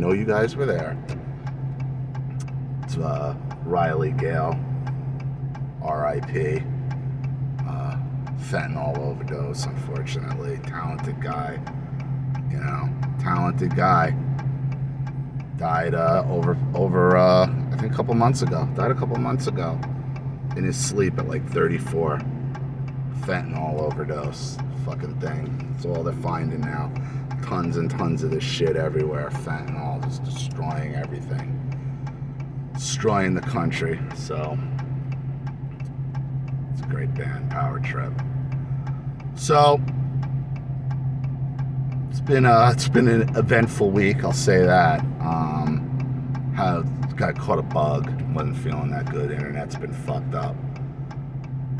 know you guys were there. It's Riley Gale, R.I.P. Fentanyl overdose, unfortunately. Talented guy, talented guy. Died over I think a couple months ago. Died a couple months ago in his sleep at like 34. Fentanyl overdose, fucking thing. That's all they're finding now. Tons and tons of this shit everywhere. Fentanyl just destroying everything, destroying the country. So it's a great band, Power Trip. So it's been an eventful week, I'll say that. Got caught a bug, wasn't feeling that good. Internet's been fucked up,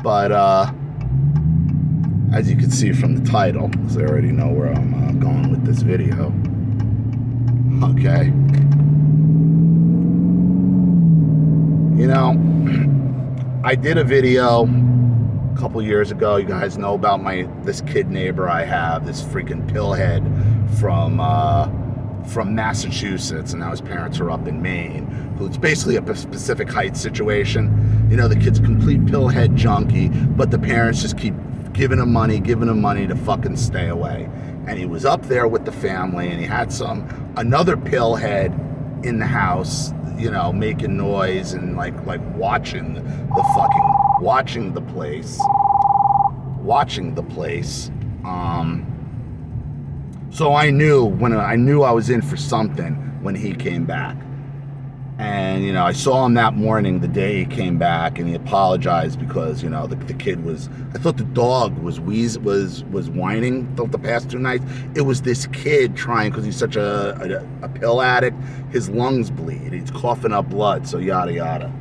but as you can see from the title, because I already know where I'm going with this video. Okay. I did a video a couple years ago. You guys know about this kid neighbor I have, this freaking pillhead from Massachusetts, and now his parents are up in Maine, who's basically a Pacific Heights situation. The kid's a complete pillhead junkie, but the parents just keep giving him money to fucking stay away. And he was up there with the family, and he had another pillhead in the house, making noise and like watching the place. So I knew I was in for something when he came back. And, I saw him that morning, the day he came back, and he apologized because, the kid was, I thought the dog was whining the past 2 nights. It was this kid trying, because he's such a pill addict, his lungs bleed. He's coughing up blood, so yada, yada.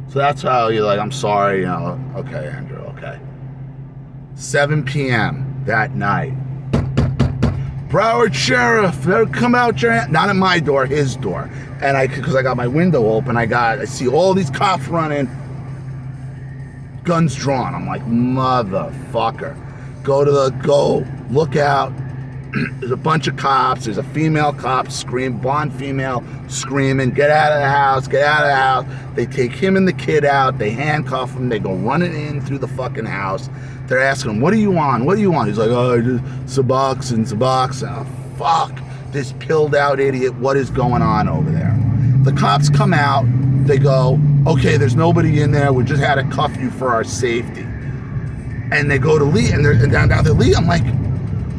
So that's how you're like, I'm sorry, okay, Andrew, okay. 7 p.m. that night. Broward Sheriff, come out your hand. Not at my door, his door. And because I got my window open, I see all these cops running, guns drawn. I'm like, motherfucker. Go, look out. There's a bunch of cops. There's a female cop, blonde female, screaming, get out of the house, get out of the house. They take him and the kid out. They handcuff him. They go running in through the fucking house. They're asking him, what do you want? He's like, just Suboxone. Oh, fuck. This pilled out idiot. What is going on over there? The cops come out. They go, okay, there's nobody in there. We just had to cuff you for our safety. And they go to leave, and down they leave. I'm like,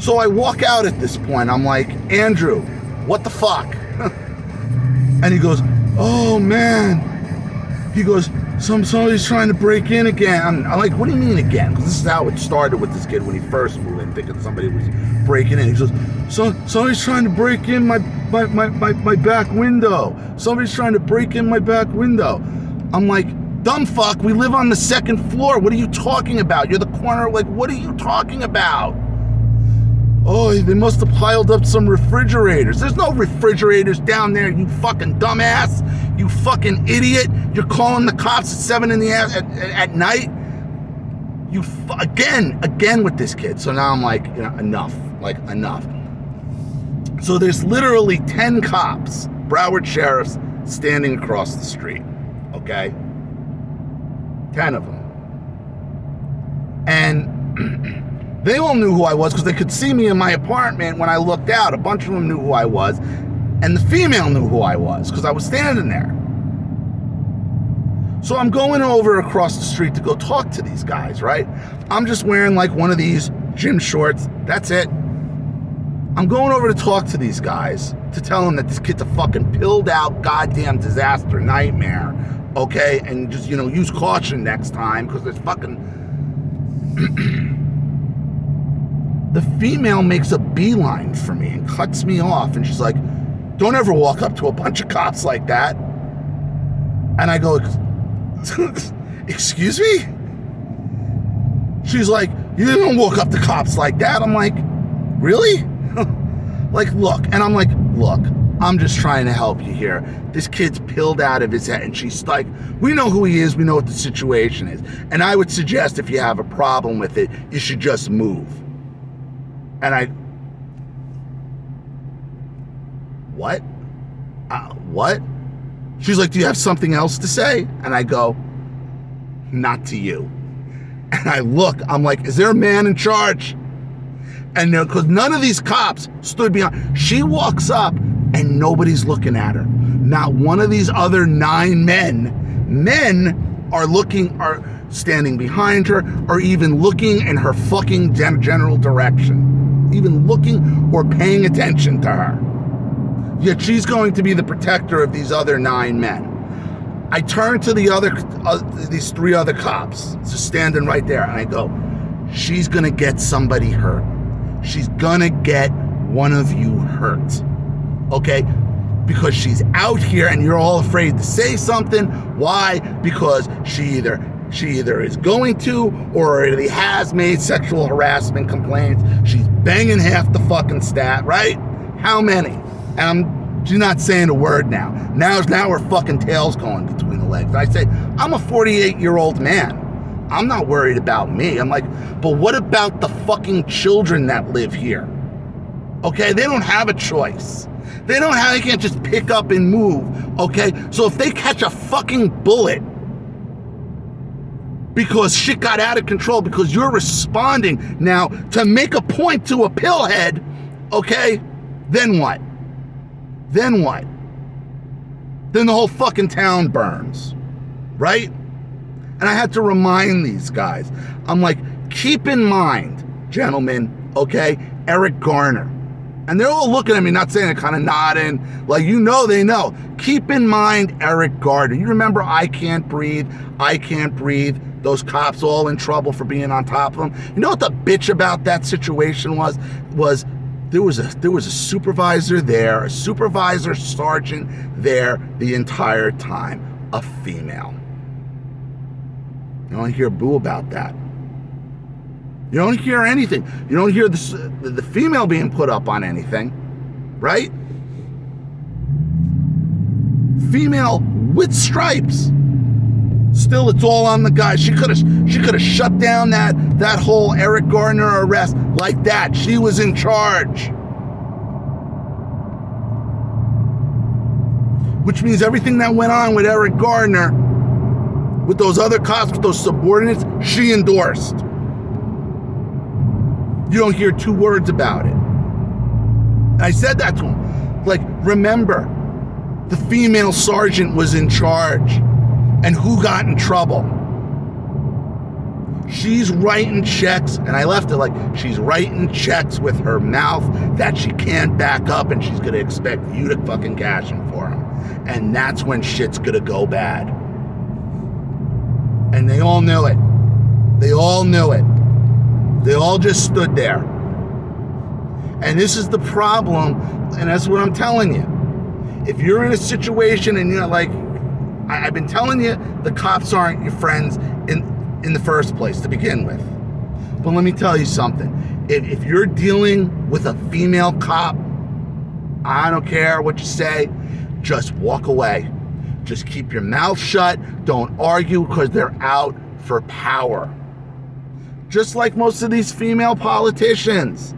so I walk out at this point. I'm like, Andrew, what the fuck? And he goes, oh man. He goes, somebody's trying to break in again. I'm like, what do you mean again? Because this is how it started with this kid when he first moved in, thinking somebody was breaking in. He goes, somebody's trying to break in my back window. Somebody's trying to break in my back window. I'm like, dumb fuck, we live on the 2nd floor. What are you talking about? You're the corner. Like, what are you talking about? Oh, they must have piled up some refrigerators. There's no refrigerators down there, you fucking dumbass. You fucking idiot. You're calling the cops at 7 at night. Again with this kid. So now I'm like, enough. Like, enough. So there's literally 10 cops, Broward sheriffs, standing across the street. Okay? 10 of them. And they all knew who I was because they could see me in my apartment when I looked out. A bunch of them knew who I was. And the female knew who I was because I was standing there. So I'm going over across the street to go talk to these guys, right? I'm just wearing like one of these gym shorts. That's it. I'm going over to talk to these guys to tell them that this kid's a fucking pilled out goddamn disaster nightmare. Okay? And just, use caution next time because there's fucking... The female makes a beeline for me and cuts me off. And she's like, don't ever walk up to a bunch of cops like that. And I go, excuse me? She's like, you don't walk up to cops like that. I'm like, really? Like, look. And I'm like, look, I'm just trying to help you here. This kid's pilled out of his head. And she's like, we know who he is. We know what the situation is. And I would suggest if you have a problem with it, you should just move. And what? What? She's like, do you have something else to say? And I go, not to you. And I look, I'm like, is there a man in charge? And because none of these cops stood behind, she walks up and nobody's looking at her. Not one of these other 9 men are standing behind her, or even looking in her fucking general direction, even looking or paying attention to her. Yet she's going to be the protector of these other 9 men. I turn to these 3 other cops, just standing right there, and I go, she's gonna get somebody hurt. She's gonna get one of you hurt, okay? Because she's out here and you're all afraid to say something. Why? Because she either is going to or already has made sexual harassment complaints. She's banging half the fucking stat, right? How many? And she's not saying a word now. Now her fucking tail's going between the legs. I say, I'm a 48-year-old man. I'm not worried about me. I'm like, but what about the fucking children that live here? Okay, they don't have a choice. They can't just pick up and move, okay? So if they catch a fucking bullet because shit got out of control, because you're responding now to make a point to a pillhead, okay, then what? Then what? Then the whole fucking town burns, right? And I had to remind these guys. I'm like, keep in mind, gentlemen, okay, Eric Garner. And they're all looking at me, not saying it, kind of nodding, like, they know. Keep in mind Eric Garner. You remember I Can't Breathe? Those cops all in trouble for being on top of them. You know what the bitch about that situation was there was a supervisor there, a supervisor sergeant there the entire time, a female. You don't hear boo about that. You don't hear anything. You don't hear the female being put up on anything, right? Female with stripes. Still, it's all on the guy. She could have shut down that whole Eric Garner arrest like that. She was in charge. Which means everything that went on with Eric Garner, with those other cops, with those subordinates, she endorsed. You don't hear 2 words about it. And I said that to him. Like, remember, the female sergeant was in charge. And who got in trouble? She's writing checks, and I left it like, she's writing checks with her mouth that she can't back up, and she's gonna expect you to fucking cash them for them. And that's when shit's gonna go bad. And they all knew it. They all knew it. They all just stood there. And this is the problem, and that's what I'm telling you. If you're in a situation and you're like, I've been telling you, the cops aren't your friends in the first place to begin with. But let me tell you something. If you're dealing with a female cop, I don't care what you say, just walk away. Just keep your mouth shut. Don't argue, because they're out for power. Just like most of these female politicians.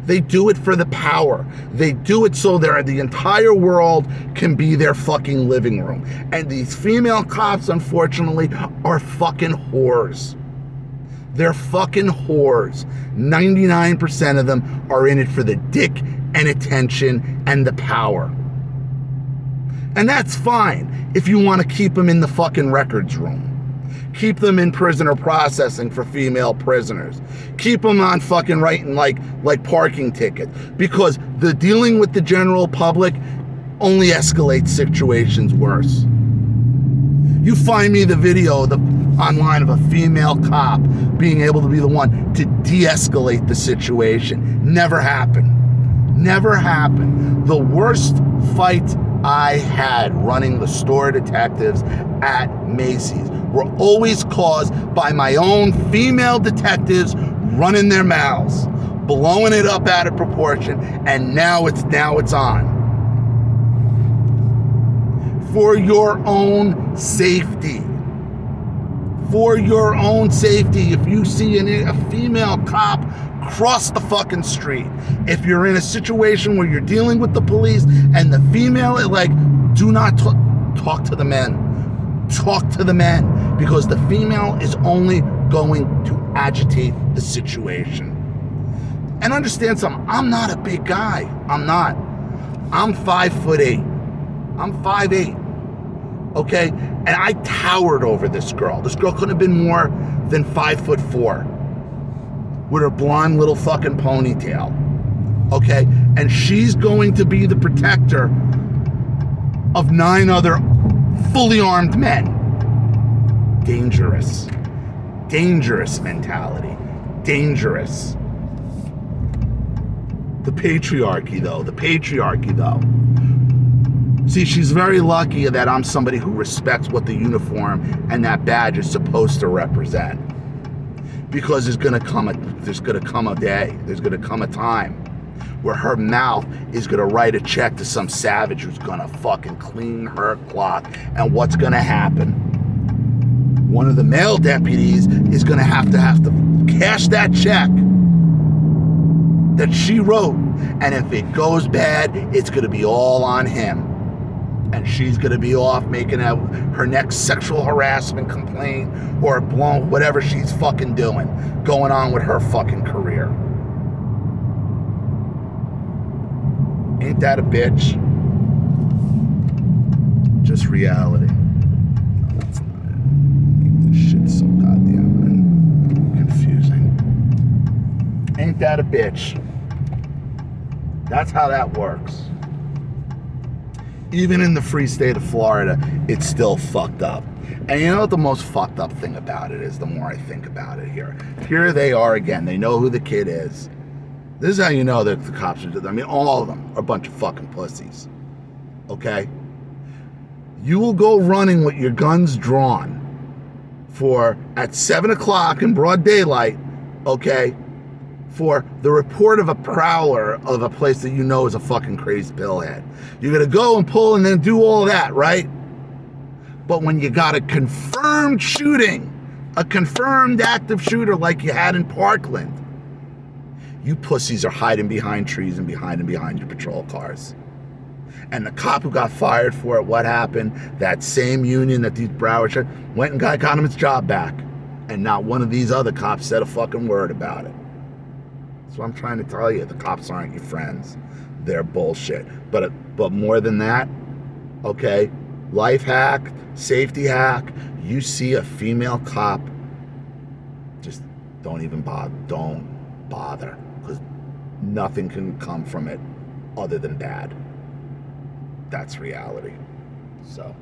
They do it for the power. They do it so the entire world can be their fucking living room. And these female cops, unfortunately, are fucking whores. They're fucking whores. 99% of them are in it for the dick and attention and the power. And that's fine if you want to keep them in the fucking records room. Keep them in prisoner processing for female prisoners. Keep them on fucking writing like parking tickets. Because the dealing with the general public only escalates situations worse. You find me the video online of a female cop being able to be the one to de-escalate the situation. Never happened. Never happened. The worst fight I had running the store detectives at Macy's were always caused by my own female detectives running their mouths, blowing it up out of proportion, and now it's on. For your own safety. For your own safety. If you see a female cop cross the fucking street. If you're in a situation where you're dealing with the police and the female, like, do not talk to the men. Talk to the men, because the female is only going to agitate the situation. And understand something, I'm not a big guy. I'm not. I'm 5'8". I'm 5'8". Okay? And I towered over this girl. This girl couldn't have been more than 5'4", with her blonde little fucking ponytail. Okay? And she's going to be the protector of 9 other fully armed men. Dangerous. Dangerous mentality. Dangerous. The patriarchy, though. See, she's very lucky that I'm somebody who respects what the uniform and that badge is supposed to represent. Because there's gonna come a day, there's gonna come a time where her mouth is gonna write a check to some savage who's gonna fucking clean her clock. And what's gonna happen? One of the male deputies is gonna have to cash that check that she wrote. And if it goes bad, it's gonna be all on him. And she's gonna be off making her next sexual harassment complaint or blown whatever she's fucking doing, going on with her fucking career. Ain't that a bitch? Just reality. No, that's not it. Make this shit so goddamn confusing. Ain't that a bitch? That's how that works. Even in the free state of Florida, it's still fucked up. And you know what the most fucked up thing about it is, the more I think about it here. Here they are again. They know who the kid is. This is how you know that the cops are, I mean, all of them are a bunch of fucking pussies. Okay? You will go running with your guns drawn at 7 o'clock in broad daylight, okay, for the report of a prowler of a place that you know is a fucking crazy pillhead. You're gonna go and pull and then do all that, right? But when you got a confirmed shooting, a confirmed active shooter like you had in Parkland, you pussies are hiding behind trees and behind your patrol cars. And the cop who got fired for it, what happened? That same union that these Broward went and got him his job back. And not one of these other cops said a fucking word about it. That's what I'm trying to tell you. The cops aren't your friends. They're bullshit. But more than that, okay, life hack, safety hack, you see a female cop, just don't even bother. Don't bother. Because nothing can come from it other than bad. That's reality. So,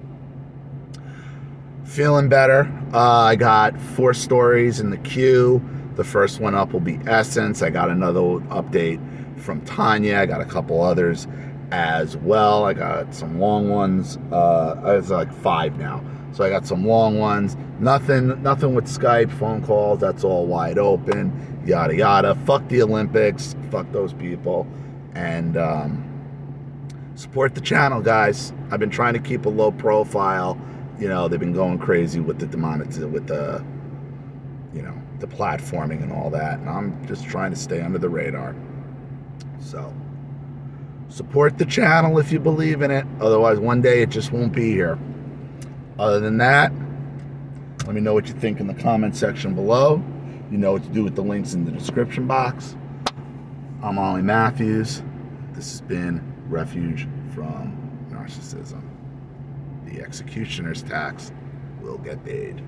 feeling better. I got 4 stories in the queue. The first one up will be Essence. I got another update from Tanya. I got a couple others as well. I got some long ones. It's like 5 now. So I got some long ones. Nothing with Skype, phone calls. That's all wide open. Yada, yada. Fuck the Olympics. Fuck those people. And support the channel, guys. I've been trying to keep a low profile. You know, they've been going crazy with the the platforming and all that, and I'm just trying to stay under the radar. So support the channel if you believe in it. Otherwise, one day it just won't be here. Other than that, let me know what you think in the comment section below. You know what to do with the links in the description box. I'm Ollie Matthews. This has been Refuge from Narcissism. The executioner's tax will get paid.